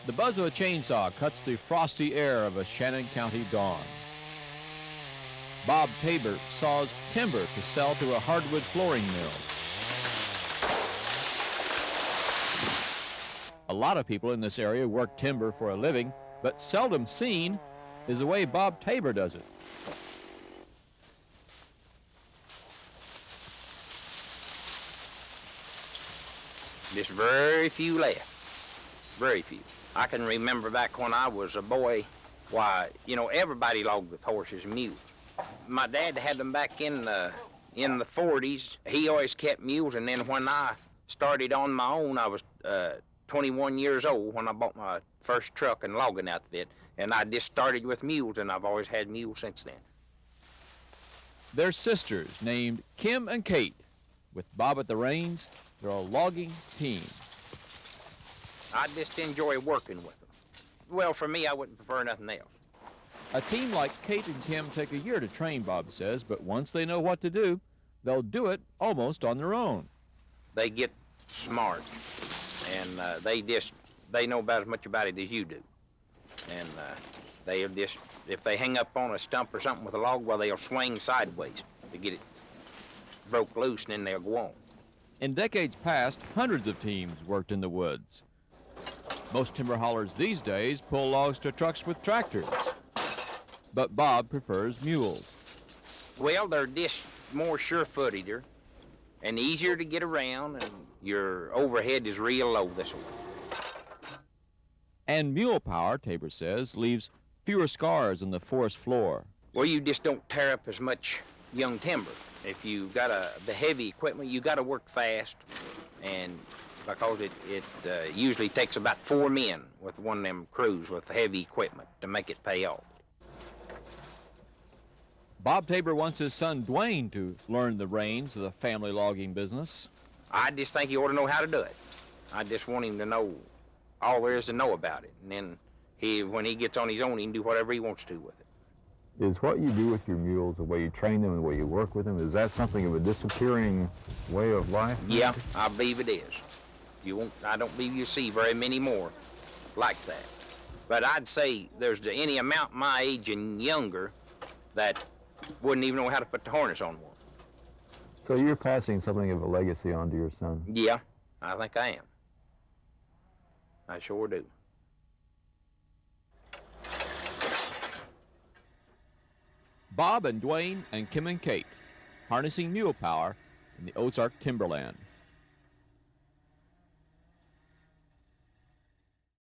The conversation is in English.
The buzz of a chainsaw cuts the frosty air of a Shannon County dawn. Bob Tabor saws timber to sell to a hardwood flooring mill. A lot of people in this area work timber for a living, but seldom seen is the way Bob Tabor does it. Just very few left, very few. I can remember back when I was a boy, why, you know, everybody logged with horses and mules. My dad had them back in the 40s. He always kept mules, and then when I started on my own, I was 21 years old when I bought my first truck and logging outfit, and I just started with mules, and I've always had mules since then. They're sisters named Kim and Kate. With Bob at the reins, they're a logging team. I just enjoy working with them. Well, for me, I wouldn't prefer nothing else. A team like Kate and Kim take a year to train, Bob says, but once they know what to do, they'll do it almost on their own. They get smart, and they know about as much about it as you do. And they'll just, if they hang up on a stump or something with a log, well, they'll swing sideways to get it broke loose, and then they'll go on. In decades past, hundreds of teams worked in the woods. Most timber haulers these days pull logs to trucks with tractors. But Bob prefers mules. Well, they're just more sure-footed and easier to get around, and your overhead is real low this way. And mule power, Tabor says, leaves fewer scars on the forest floor. Well, you just don't tear up as much young timber. If you got the heavy equipment, you got to work fast, and because it usually takes about 4 men with one of them crews with heavy equipment to make it pay off. Bob Tabor wants his son Dwayne to learn the reins of the family logging business. I just think he ought to know how to do it. I just want him to know all there is to know about it, and then when he gets on his own, he can do whatever he wants to with it. Is what you do with your mules, the way you train them, the way you work with them, is that something of a disappearing way of life? Yeah, I believe it is. I don't believe you see very many more like that. But I'd say there's any amount my age and younger that wouldn't even know how to put the harness on one. So you're passing something of a legacy on to your son? Yeah, I think I am. I sure do. Bob and Dwayne and Kim and Kate, harnessing mule power in the Ozark timberland.